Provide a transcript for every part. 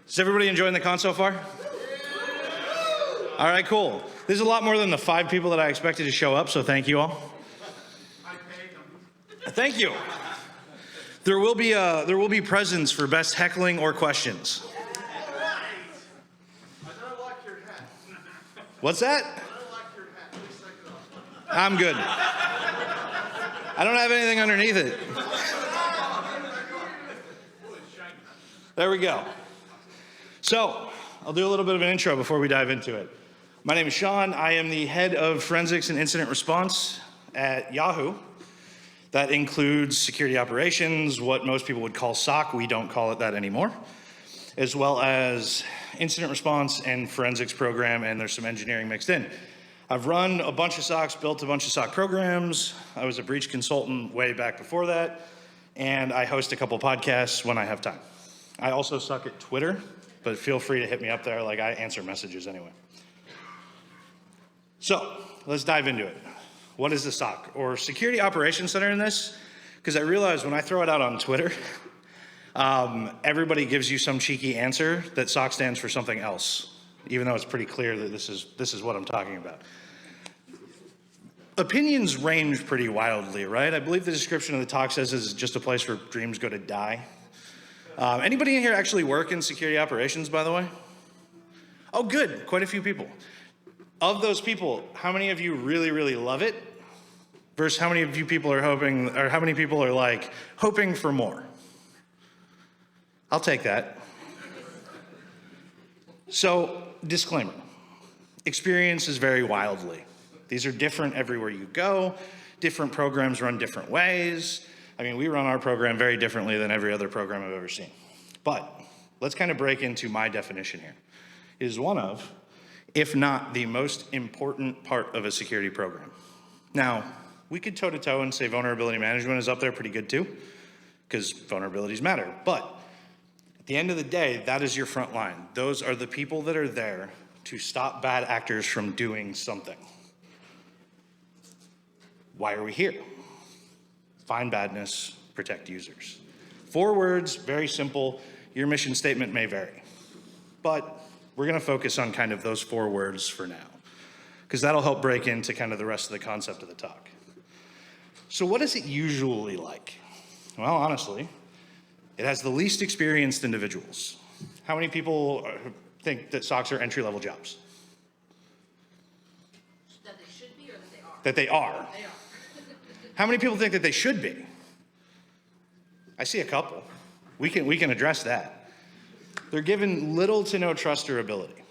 Is everybody enjoying the con so far? All right, cool. This is a lot more than the 5 people that I expected to show up, so thank you all. I paid them. Thank you. There will be presents for best heckling or questions. I don't like your hat. What's that? I don't like your hat. Please take it off. I'm good. I don't have anything underneath it. There we go. So, I'll do a little bit of an intro before we dive into it. My name is Shawn. I am the head of forensics and incident response at Yahoo. That includes security operations, what most people would call SOC. We don't call it that anymore. As well as incident response and forensics program, and there's some engineering mixed in. I've run a bunch of SOCs, built a bunch of SOC programs. I was a breach consultant way back before that, and I host a couple podcasts when I have time. I also suck at Twitter, but feel free to hit me up there. Like, I answer messages anyway. So, let's dive into it. What is the SOC, or Security Operations Center in this? Because I realize when I throw it out on Twitter, everybody gives you some cheeky answer that SOC stands for something else, even though it's pretty clear that this is what I'm talking about. Opinions range pretty wildly, right? I believe the description of the talk says it's just a place where dreams go to die. Anybody in here actually work in security operations, by the way? Oh, good, quite a few people. Of those people, how many of you really, really love it? Versus how many of you people are hoping, or how many people are like hoping for more? I'll take that. So, disclaimer. Experiences vary wildly. These are different everywhere you go. Different programs run different ways. I mean, we run our program very differently than every other program I've ever seen. But let's kind of break into my definition here. It is one of, if not the most important part of a security program. Now, we could toe-to-toe and say vulnerability management is up there pretty good too, because vulnerabilities matter. But at the end of the day, that is your front line. Those are the people that are there to stop bad actors from doing something. Why are we here? Find badness, protect users. 4 words, very simple. Your mission statement may vary. But we're gonna focus on kind of those 4 words for now, because that'll help break into kind of the rest of the concept of the talk. So what is it usually like? Well, honestly, it has the least experienced individuals. How many people think that SOCs are entry-level jobs? That they should be or that they are? That they are. They are. How many people think that they should be? I see a couple. We can address that. They're given little to no trust or ability.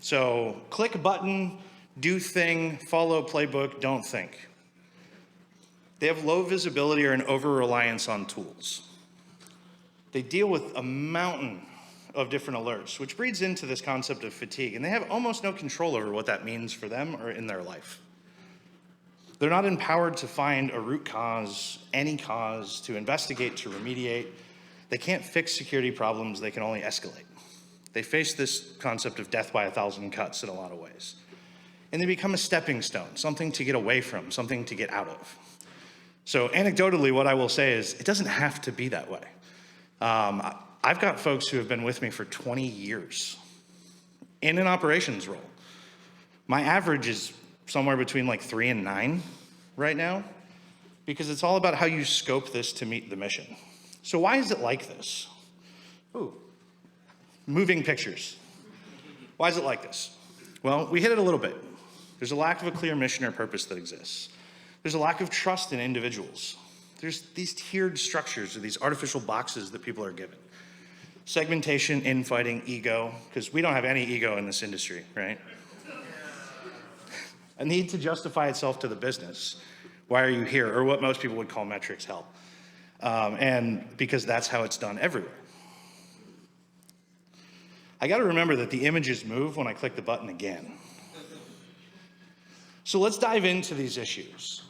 So click button, do thing, follow playbook, don't think. They have low visibility or an over-reliance on tools. They deal with a mountain of different alerts, which breeds into this concept of fatigue, and they have almost no control over what that means for them or in their life. They're not empowered to find a root cause, any cause, to investigate, to remediate. They can't fix security problems, they can only escalate. They face this concept of death by 1,000 cuts in a lot of ways. And they become a stepping stone, something to get away from, something to get out of. So anecdotally, what I will say is, it doesn't have to be that way. I've got folks who have been with me for 20 years in an operations role. My average is somewhere between like 3 and 9 right now, because it's all about how you scope this to meet the mission. So why is it like this? Ooh, moving pictures. Why is it like this? Well, we hit it a little bit. There's a lack of a clear mission or purpose that exists. There's a lack of trust in individuals. There's these tiered structures or these artificial boxes that people are given. Segmentation, infighting, ego, because we don't have any ego in this industry, right? A need to justify itself to the business. Why are you here? Or what most people would call metrics help. And because that's how it's done everywhere. I gotta remember that the images move when I click the button again. So let's dive into these issues.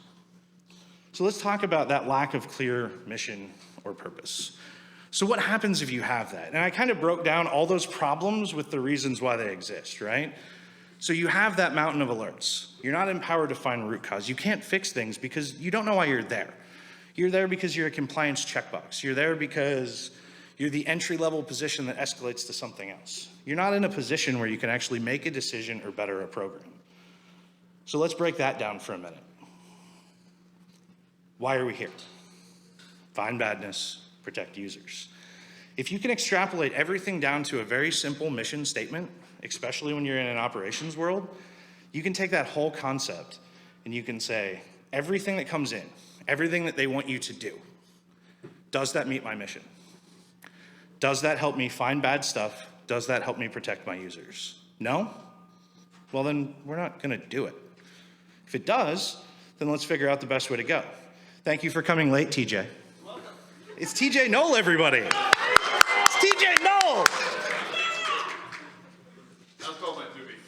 So let's talk about that lack of clear mission or purpose. So what happens if you have that? And I kind of broke down all those problems with the reasons why they exist, right? So you have that mountain of alerts. You're not empowered to find root cause. You can't fix things because you don't know why you're there. You're there because you're a compliance checkbox. You're there because You're the entry-level position that escalates to something else. You're not in a position where you can actually make a decision or better a program. So let's break that down for a minute. Why are we here? Find badness, protect users. If you can extrapolate everything down to a very simple mission statement, especially when you're in an operations world, you can take that whole concept and you can say, everything that comes in, everything that they want you to do, does that meet my mission? Does that help me find bad stuff? Does that help me protect my users? No? Well, then we're not gonna do it. If it does, then let's figure out the best way to go. Thank you for coming late, TJ. Welcome. It's TJ Knoll, everybody. It's TJ Knoll. That's called my doobie.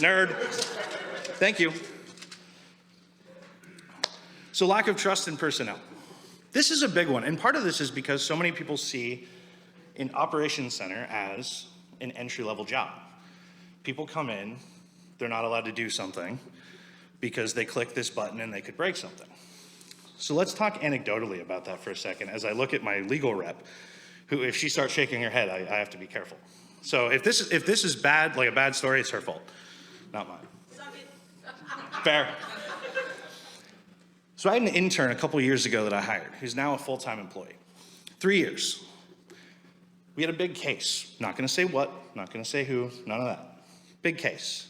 Nerd. Thank you. So lack of trust in personnel. This is a big one, and part of this is because so many people see an operations center as an entry-level job. People come in, they're not allowed to do something because they click this button and they could break something. So let's talk anecdotally about that for a second as I look at my legal rep, who, if she starts shaking her head, I have to be careful. So if this is bad, like a bad story, it's her fault, not mine. Suck it. Fair. So I had an intern a couple years ago that I hired, who's now a full-time employee. 3 years. We had a big case. Not gonna say what, not gonna say who, none of that. Big case.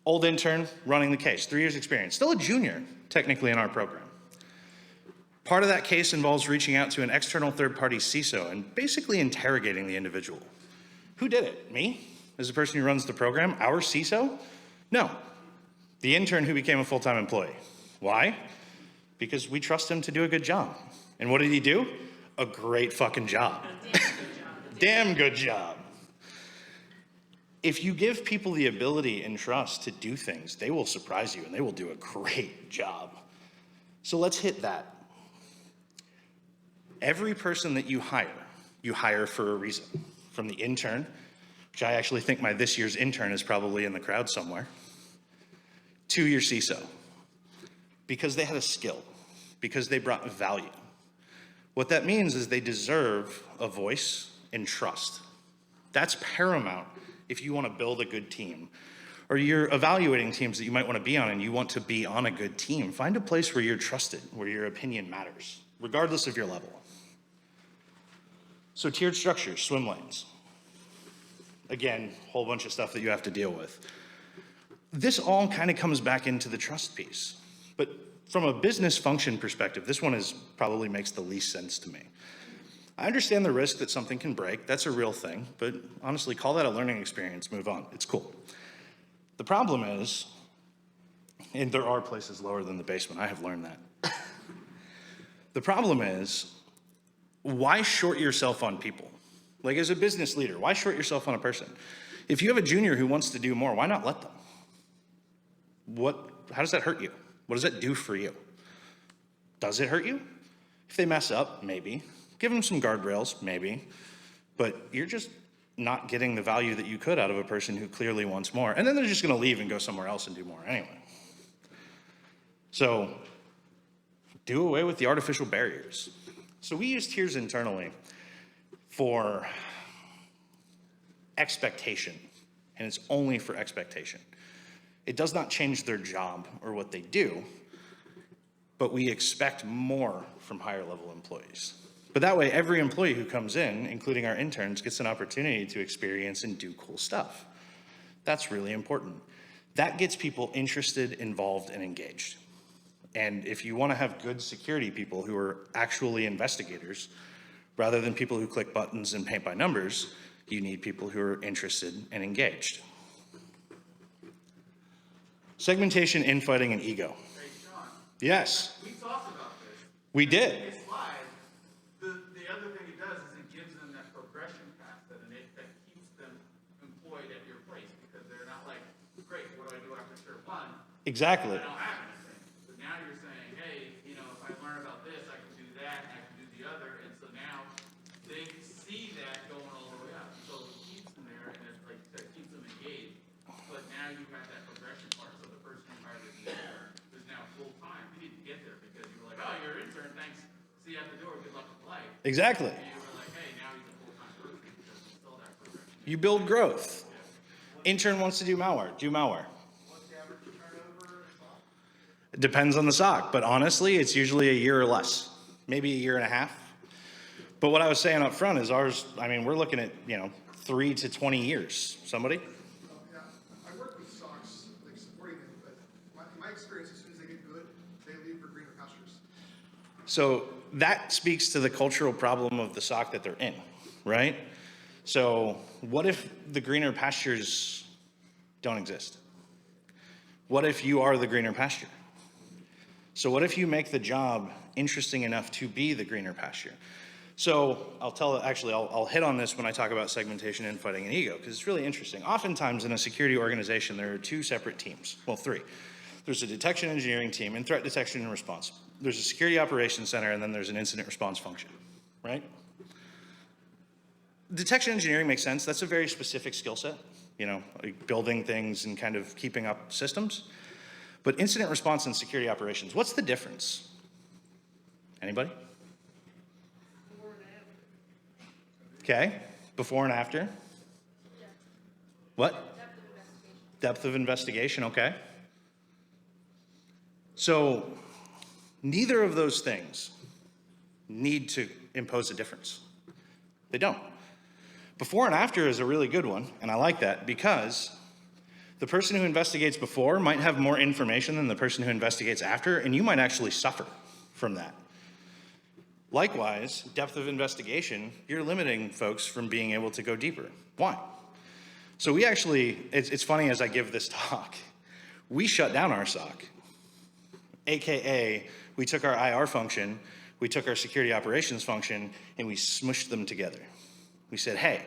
Old intern running the case, 3 years experience. Still a junior, technically, in our program. Part of that case involves reaching out to an external third-party CISO and basically interrogating the individual. Who did it? Me? As the person who runs the program? Our CISO? No. The intern who became a full-time employee. Why? Because we trust him to do a good job. And what did he do? A great fucking job. Damn good job. If you give people the ability and trust to do things, they will surprise you and they will do a great job. So let's hit that. Every person that you hire for a reason. From the intern, which I actually think my this year's intern is probably in the crowd somewhere, to your CISO. Because they had a skill, because they brought value. What that means is they deserve a voice and trust. That's paramount if you want to build a good team. Or you're evaluating teams that you might want to be on and you want to be on a good team. Find a place where you're trusted, where your opinion matters, regardless of your level. So tiered structures, swim lanes. Again, a whole bunch of stuff that you have to deal with. This all kind of comes back into the trust piece. But from a business function perspective, this one probably makes the least sense to me. I understand the risk that something can break. That's a real thing. But honestly, call that a learning experience. Move on. It's cool. The problem is, and there are places lower than the basement. I have learned that. The problem is, why short yourself on people? Like as a business leader, why short yourself on a person? If you have a junior who wants to do more, why not let them? How does that hurt you? What does that do for you? Does it hurt you? If they mess up, maybe. Give them some guardrails, maybe. But you're just not getting the value that you could out of a person who clearly wants more. And then they're just gonna leave and go somewhere else and do more anyway. So do away with the artificial barriers. So we use tiers internally for expectation, and it's only for expectation. It does not change their job or what they do, but we expect more from higher level employees. But that way, every employee who comes in, including our interns, gets an opportunity to experience and do cool stuff. That's really important. That gets people interested, involved, and engaged. And if you want to have good security people who are actually investigators, rather than people who click buttons and paint by numbers, you need people who are interested and engaged. Segmentation, infighting, and ego. Hey, Shawn, Yes, we talked about this. we In did. this slide, the other thing it does is it gives them that progression path that keeps them employed at your place because they're not like, great, what do I do after tier one? Exactly. I don't have anything. But now you're saying, hey, if I learn about this, I can do that, and I can do the other. And so now they see that going all the way up. So it keeps them there, and it's like that keeps them engaged. But now you have that progression part. So the person who hired the intern is now full time. You didn't get there because you were like, oh, you're an intern, thanks. See you at the door. Good luck with life. Exactly. And You build growth. Intern wants to do malware, do malware. What's the average turnover in SOC? It depends on the SOC, but honestly, it's usually a year or less, maybe a year and a half. But what I was saying up front is ours, I mean, we're looking at, 3 to 20 years. Somebody? Yeah, I work with SOCs, like supporting them, but my experience, as soon as they get good, they leave for greener pastures. So that speaks to the cultural problem of the SOC that they're in, right? So what if the greener pastures don't exist? What if you are the greener pasture? So what if you make the job interesting enough to be the greener pasture? So I'll hit on this when I talk about segmentation, infighting, and ego, because it's really interesting. Oftentimes in a security organization, there are 2 separate teams. Well, 3. There's a detection engineering team and threat detection and response. There's a security operations center, and then there's an incident response function, right? Detection engineering makes sense. That's a very specific skill set, like building things and kind of keeping up systems. But incident response and security operations, what's the difference? Anybody? Okay, before and after? What? Depth of investigation, okay. So neither of those things need to impose a difference. They don't. Before and after is a really good one, and I like that because the person who investigates before might have more information than the person who investigates after, and you might actually suffer from that. Likewise, depth of investigation, you're limiting folks from being able to go deeper. Why? So we actually, it's funny as I give this talk, we shut down our SOC, AKA we took our IR function, we took our security operations function, and we smushed them together. We said, hey,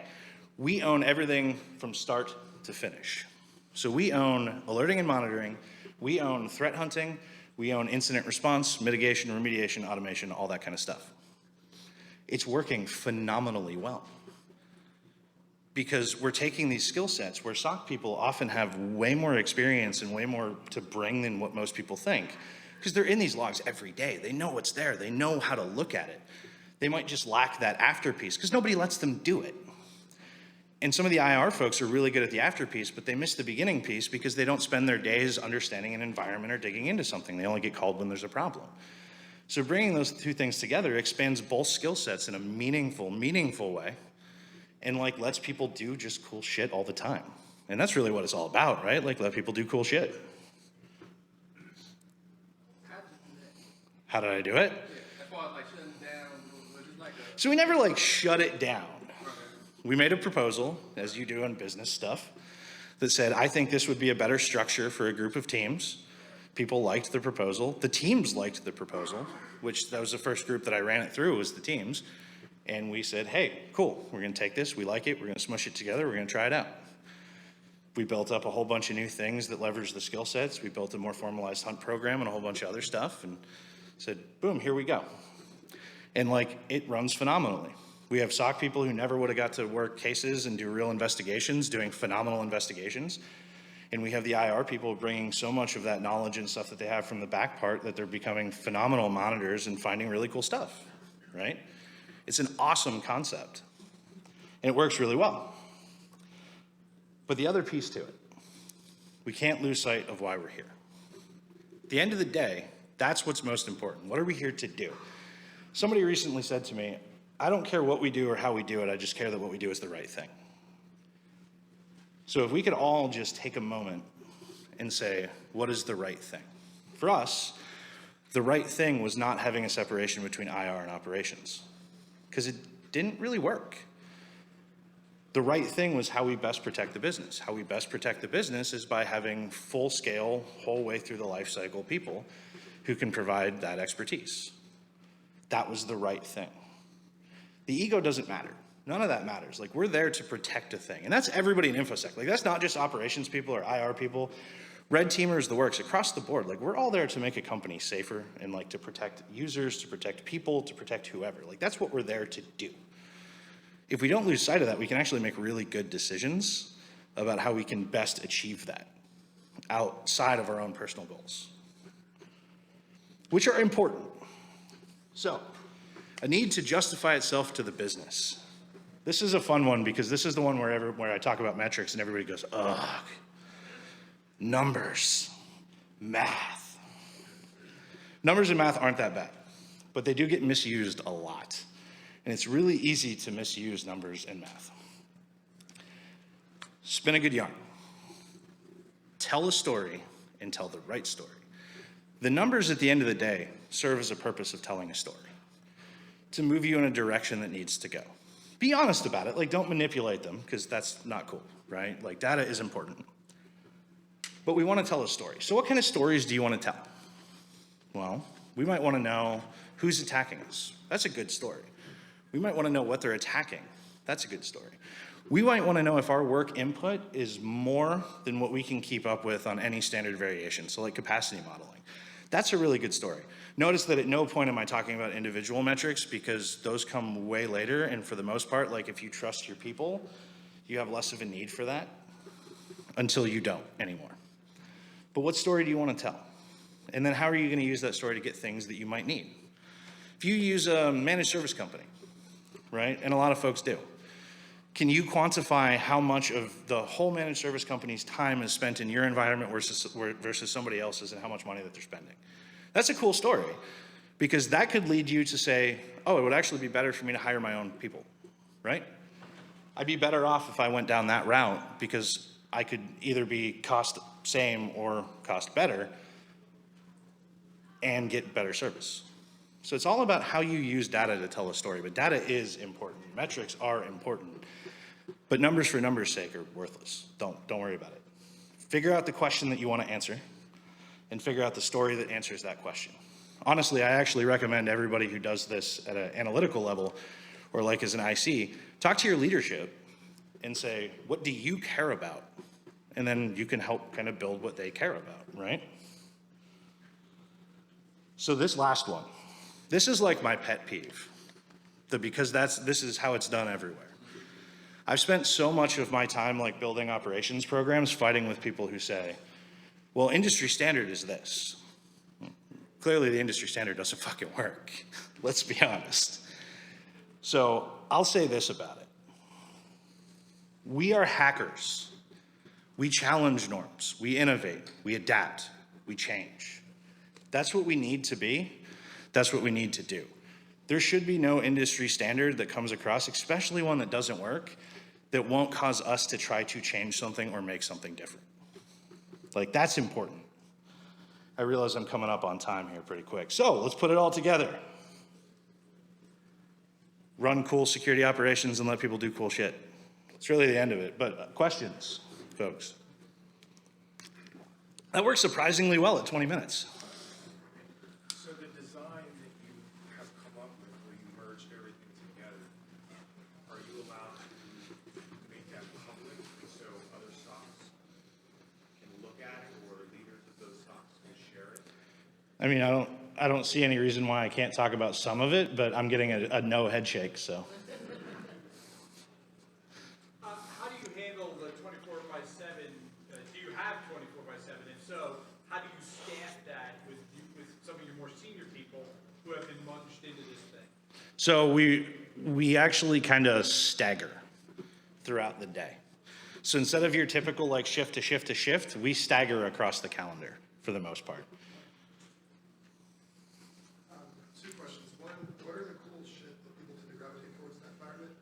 we own everything from start to finish. So we own alerting and monitoring, we own threat hunting, we own incident response, mitigation, remediation, automation, all that kind of stuff. It's working phenomenally well because we're taking these skill sets where SOC people often have way more experience and way more to bring than what most people think because they're in these logs every day. They know what's there. They know how to look at it. They might just lack that after piece because nobody lets them do it. And some of the IR folks are really good at the after piece, but they miss the beginning piece because they don't spend their days understanding an environment or digging into something. They only get called when there's a problem. So bringing those 2 things together expands both skill sets in a meaningful way and lets people do just cool shit all the time. And that's really what it's all about, right? Let people do cool shit. How did I do it? As far as shutting down, was it So we never shut it down. We made a proposal, as you do in business stuff, that said, I think this would be a better structure for a group of teams. People liked the proposal. The teams liked the proposal, which that was the first group that I ran it through was the teams. And we said, hey, cool, we're gonna take this, we like it, we're gonna smush it together, we're gonna try it out. We built up a whole bunch of new things that leverage the skill sets. We built a more formalized hunt program and a whole bunch of other stuff and said, boom, here we go. And it runs phenomenally. We have SOC people who never would have got to work cases and do real investigations, doing phenomenal investigations. And we have the IR people bringing so much of that knowledge and stuff that they have from the back part that they're becoming phenomenal monitors and finding really cool stuff, right? It's an awesome concept. And it works really well. But the other piece to it, we can't lose sight of why we're here. At the end of the day, that's what's most important. What are we here to do? Somebody recently said to me, I don't care what we do or how we do it, I just care that what we do is the right thing. So if we could all just take a moment and say, what is the right thing? For us, the right thing was not having a separation between IR and operations, because it didn't really work. The right thing was how we best protect the business. How we best protect the business is by having full scale, whole way through the life cycle people who can provide that expertise. That was the right thing. The ego doesn't matter. None of that matters. We're there to protect a thing. And that's everybody in InfoSec. That's not just operations people or IR people. Red teamers, the works, across the board. We're all there to make a company safer and to protect users, to protect people, to protect whoever. That's what we're there to do. If we don't lose sight of that, we can actually make really good decisions about how we can best achieve that outside of our own personal goals, which are important. So, a need to justify itself to the business. This is a fun one because this is the one where I talk about metrics and everybody goes, ugh, numbers, math. Numbers and math aren't that bad, but they do get misused a lot. And it's really easy to misuse numbers and math. Spin a good yarn. Tell a story and tell the right story. The numbers at the end of the day serve as a purpose of telling a story, to move you in a direction that needs to go. Be honest about it, like don't manipulate them, because that's not cool, right? Like data is important. But we want to tell a story. So what kind of stories do you want to tell? Well, we might want to know who's attacking us. That's a good story. We might want to know what they're attacking. That's a good story. We might want to know if our work input is more than what we can keep up with on any standard variation, so like capacity modeling. That's a really good story. Notice that at no point am I talking about individual metrics because those come way later, and for the most part, like if you trust your people, you have less of a need for that until you don't anymore. But what story do you want to tell? And then how are you going to use that story to get things that you might need? If you use a managed service company, right, and a lot of folks do, can you quantify how much of the whole managed service company's time is spent in your environment versus somebody else's and how much money that they're spending? That's a cool story because that could lead you to say, oh, it would actually be better for me to hire my own people, right? I'd be better off if I went down that route because I could either be cost same or cost better and get better service. So it's all about how you use data to tell a story, but data is important. Metrics are important, but numbers for numbers' sake are worthless. Don't worry about it. Figure out the question that you want to answer and figure out the story that answers that question. Honestly, I actually recommend everybody who does this at an analytical level or like as an IC, talk to your leadership and say, what do you care about? And then you can help kind of build what they care about, right? So this last one, this is like my pet peeve, because this is how it's done everywhere. I've spent so much of my time like building operations programs fighting with people who say, well, industry standard is this. Clearly the industry standard doesn't fucking work. Let's be honest. So I'll say this about it. We are hackers. We challenge norms. We innovate. We adapt. We change. That's what we need to be. That's what we need to do. There should be no industry standard that comes across, especially one that doesn't work, that won't cause us to try to change something or make something different. Like, that's important. I realize I'm coming up on time here pretty quick. So let's put it all together. Run cool security operations and let people do cool shit. It's really the end of it. But questions, folks? That works surprisingly well at 20 minutes. So the design that you have come up with where you merged everything together, are you allowed to make that public so other SOCs can look at it or leaders of those SOCs can share it? I mean, I don't see any reason why I can't talk about some of it, but I'm getting a no head shake, so. How do you handle the 24/7? Do you have 24/7? If so, how do you staff that with some of your more senior people who have been munched into this thing? So we actually kind of stagger throughout the day. So instead of your typical like shift to shift to shift, we stagger across the calendar for the most part. Two questions. One, what are the cool shit that people tend to gravitate towards in that environment?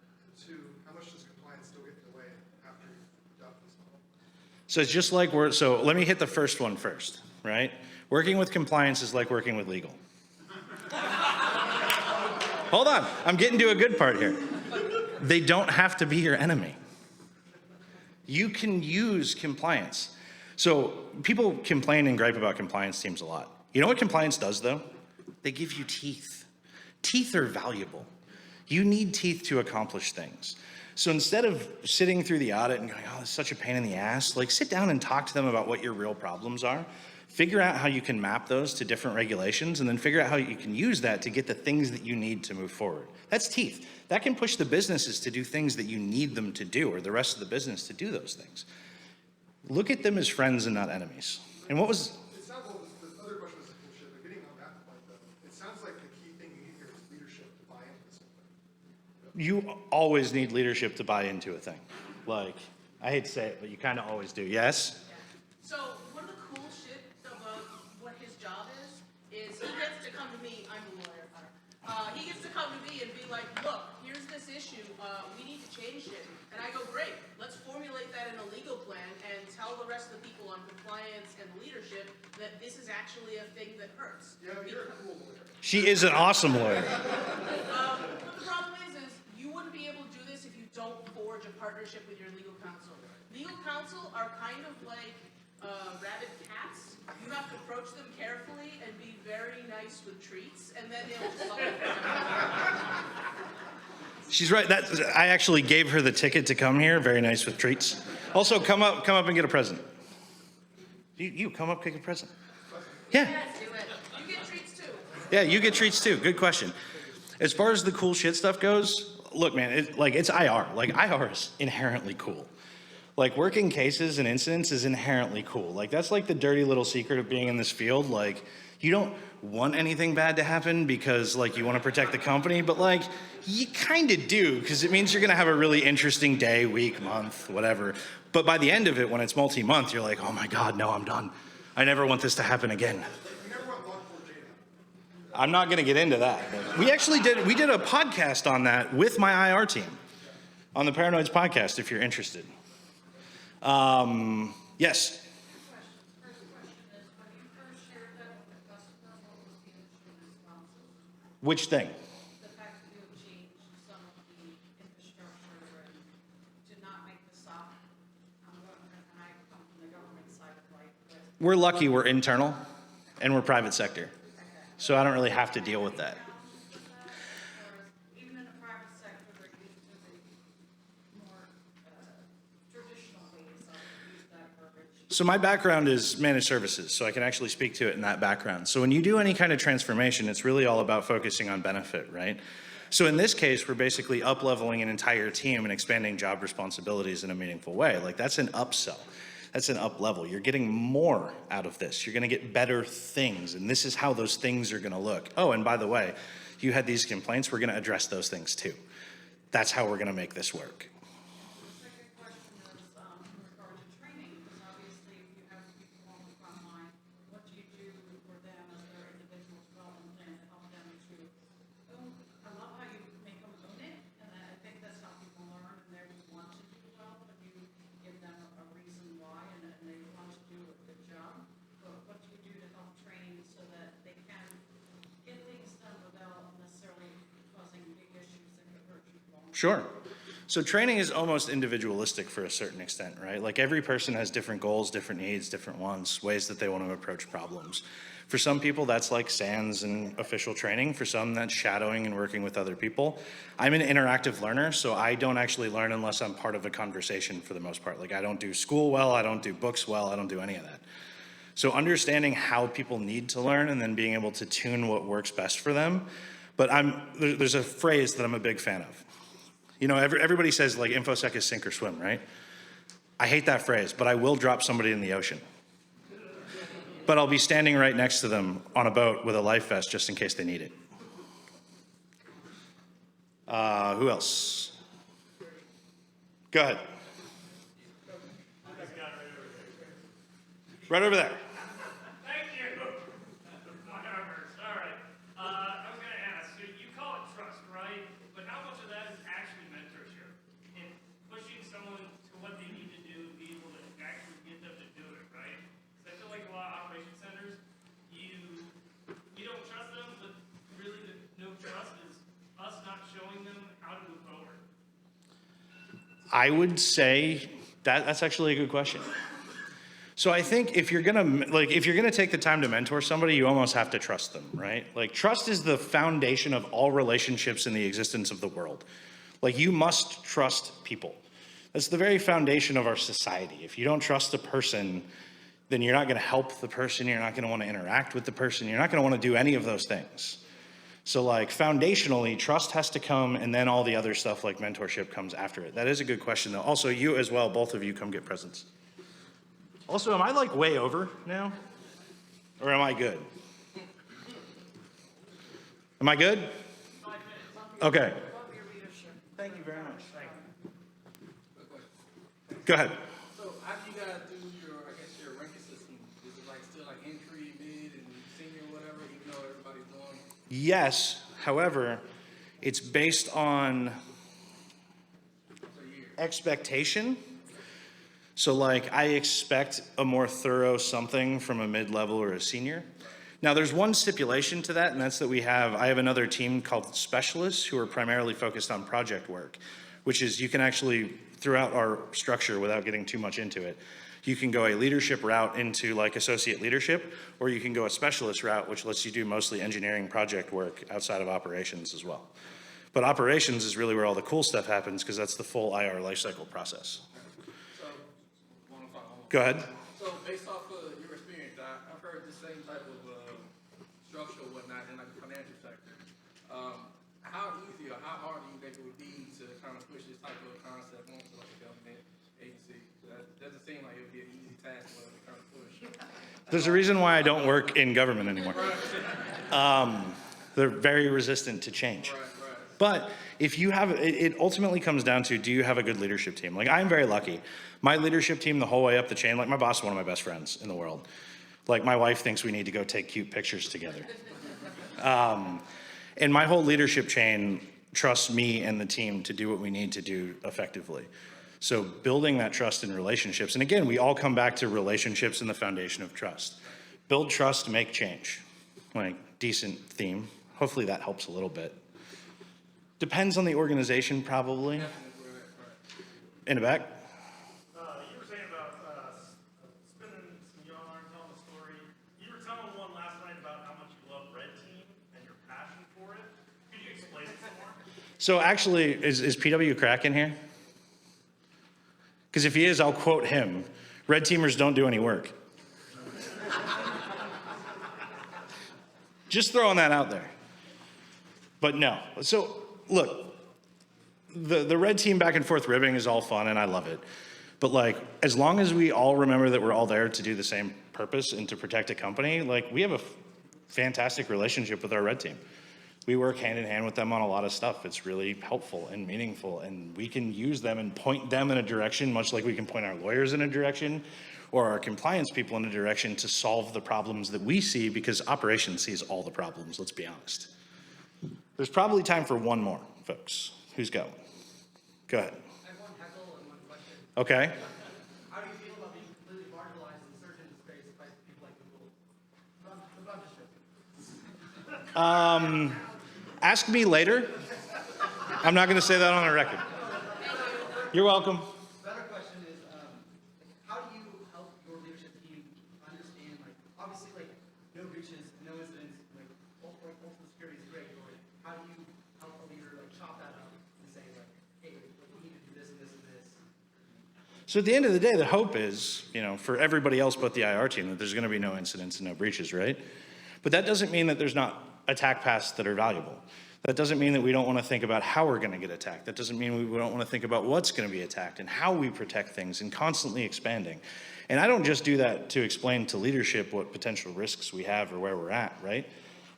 Two, how much does compliance still get in the way after you've adopted this model? So it's just like so let me hit the first one first, right? Working with compliance is like working with legal. Hold on, I'm getting to a good part here. They don't have to be your enemy. You can use compliance. So people complain and gripe about compliance teams a lot. You know what compliance does though? They give you teeth. Teeth are valuable. You need teeth to accomplish things. So instead of sitting through the audit and going, oh, it's such a pain in the ass, like sit down and talk to them about what your real problems are. Figure out how you can map those to different regulations and then figure out how you can use that to get the things that you need to move forward. That's teeth. That can push the businesses to do things that you need them to do or the rest of the business to do those things. Look at them as friends and not enemies. And what was... It sounds like the other question was cool shit, but getting on that point though, it sounds like the key thing you need here is leadership to buy into this whole thing. you always need leadership to buy into a thing. Like, I hate to say it, but you kind of always do. Yes? So one of the cool shit about what his job is he gets to come to me, I'm a lawyer, he gets to come to me and be like, look, here's this issue, we need to change it. And I go, great, let's formulate that in a legal plan and tell the rest of the people on compliance and leadership that this is actually a thing that hurts. Yeah, but you're a cool lawyer. She is an awesome lawyer. But the problem is you wouldn't be able to do this if you don't forge a partnership with your legal counsel. Legal counsel are kind of like rabid cats. You have to approach them carefully and be very nice with treats, and then they'll just love it. She's right. I actually gave her the ticket to come here. Very nice with treats. Also, come up and get a present. You come up, get a present. Yeah. Yes, do it. You get treats too. Yeah, you get treats too. Good question. As far as the cool shit stuff goes, look, man, it's IR. Like, IR is inherently cool. Like, working cases and incidents is inherently cool. Like, that's like the dirty little secret of being in this field. Like, you don't want anything bad to happen because, like, you want to protect the company, but, like, you kind of do because it means you're going to have a really interesting day, week, month, whatever. But by the end of it, when it's multi-month, you're like, oh my God, no, I'm done. I never want this to happen again. You never want Log4j to happen. I'm not going to get into that. But we did a podcast on that with my IR team on the Paranoids podcast, if you're interested. Yes. First question is, when you first shared that with the customer, what was the initial response? Which thing? The fact that you have changed some of the infrastructure and to not make the SOC, and I come from the government side of life, but We're lucky we're internal and we're private sector. So I don't really have to deal with that. or even in the private sector, they're used to the more traditional ways of use that verbiage. So my background is managed services, so I can actually speak to it in that background. So when you do any kind of transformation, it's really all about focusing on benefit, right? So in this case, we're basically up-leveling an entire team and expanding job responsibilities in a meaningful way. Like, that's an upsell. That's an up-level. You're getting more out of this. You're gonna get better things, and this is how those things are gonna look. Oh, and by the way, you had these complaints, we're gonna address those things too. That's how we're gonna make this work. The second question is, in regard to training, because obviously if you have people on the front line, what do you do for them as their individual development plan to help them to, I love how you make them own it, and I think that's how people learn, and they want to do well, but you give them a reason why, and they want to do a good job. But what do you do to help train so that they can get things done without necessarily causing big issues that could hurt you long term? Sure. So training is almost individualistic for a certain extent, right? Like, every person has different goals, different needs, different wants, ways that they want to approach problems. For some people, that's like SANS and official training. For some, that's shadowing and working with other people. I'm an interactive learner, so I don't actually learn unless I'm part of a conversation for the most part. Like, I don't do school well, I don't do books well, I don't do any of that. So understanding how people need to learn and then being able to tune what works best for them. But there's a phrase that I'm a big fan of. You know, everybody says, like, InfoSec is sink or swim, right? I hate that phrase, but I will drop somebody in the ocean. But I'll be standing right next to them on a boat with a life vest just in case they need it. Who else? Go ahead. Right over there. Thank you. My arm hurts. All right. I was going to ask, so you call it trust, right? But how much of that is actually mentorship? And pushing someone to what they need to do, be able to actually get them to do it, right? Because I feel like a lot of operation centers, you don't trust them, but really no trust is us not showing them how to move forward. I would say that's actually a good question. So I think if you're gonna take the time to mentor somebody, you almost have to trust them, right? Like, trust is the foundation of all relationships in the existence of the world. Like, you must trust people. That's the very foundation of our society. If you don't trust a person, then you're not gonna help the person, you're not gonna wanna interact with the person, you're not gonna wanna do any of those things. So, like, foundationally, trust has to come, and then all the other stuff like mentorship comes after it. That is a good question, though. Also, you as well, both of you come get presents. Also, am I, like, way over now? Or am I good? Am I good? Okay. Love your leadership. Thank you very much. Thank you. Go ahead. So after you guys do your, I guess your ranking system, is it like still like entry, mid, and senior, whatever, even though everybody's doing? Yes, however, it's based on expectation. So like I expect a more thorough something from a mid-level or a senior. Now there's one stipulation to that, and that's that I have another team called specialists who are primarily focused on project work, which is you can actually, throughout our structure without getting too much into it, you can go a leadership route into like associate leadership, or you can go a specialist route, which lets you do mostly engineering project work outside of operations as well. But operations is really where all the cool stuff happens because that's the full IR lifecycle process. So, one more. Go ahead. So based off of your experience, I've heard the same type of structure or whatnot in like the financial sector. How easy or how hard do you think it would be to kind of push this type of concept onto like a government agency? That doesn't seem like it would be an easy task for them to kind of push. There's a reason why I don't work in government anymore. They're very resistant to change. Right. But if you have, it ultimately comes down to, do you have a good leadership team? Like I'm very lucky. My leadership team the whole way up the chain, like my boss is one of my best friends in the world. Like my wife thinks we need to go take cute pictures together. And my whole leadership chain trusts me and the team to do what we need to do effectively. So building that trust in relationships, and again, we all come back to relationships and the foundation of trust. Build trust, make change. Like decent theme. Hopefully that helps a little bit. Depends on the organization, probably. In the back. You were saying about spinning some yarn, telling a story. You were telling one last night about how much you love Red Team and your passion for it. Could you explain it some more? So actually, is PW Crack in here? Because if he is, I'll quote him. Red teamers don't do any work. Just throwing that out there. But no. So look, the red team back and forth ribbing is all fun and I love it. But like, as long as we all remember that we're all there to do the same purpose and to protect a company, like we have a fantastic relationship with our red team. We work hand in hand with them on a lot of stuff. It's really helpful and meaningful, and we can use them and point them in a direction, much like we can point our lawyers in a direction or our compliance people in a direction to solve the problems that we see, because operations sees all the problems, let's be honest. There's probably time for one more, folks. Who's going? Go ahead. I have one heckle and one question. Okay. How do you feel about being completely marginalized in the search engine space by people like Google? The bunch of shit. Ask me later. I'm not going to say that on a record. You're welcome. Better question is, how do you help your leadership team understand, like, obviously, like, no breaches, no incidents, like, ultimate security is great, but how do you help a leader, like, chop that up and say, like, hey, we need to do this and this and this? So at the end of the day, the hope is, for everybody else but the IR team, that there's going to be no incidents and no breaches, right? But that doesn't mean that there's not attack paths that are valuable. That doesn't mean that we don't want to think about how we're going to get attacked. That doesn't mean we don't want to think about what's going to be attacked and how we protect things, and constantly expanding. And I don't just do that to explain to leadership what potential risks we have or where we're at, right?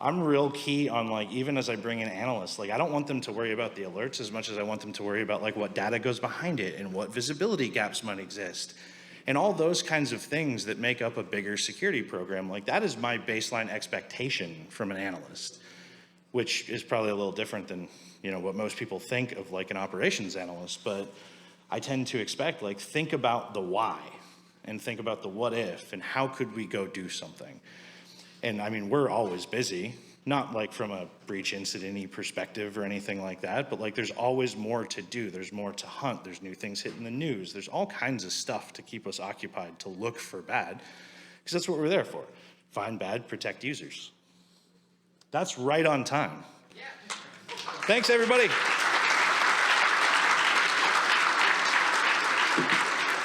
I'm real key on, like, even as I bring in analysts, like I don't want them to worry about the alerts as much as I want them to worry about like what data goes behind it and what visibility gaps might exist. And all those kinds of things that make up a bigger security program. Like that is my baseline expectation from an analyst, which is probably a little different than, what most people think of like an operations analyst. But I tend to expect, like, think about the why and think about the what if and how could we go do something. And I mean, we're always busy, not like from a breach incident-y perspective or anything like that, but like there's always more to do. There's more to hunt. There's new things hitting the news. There's all kinds of stuff to keep us occupied, to look for bad, because that's what we're there for. Find bad, protect users. That's right on time. Thanks, everybody.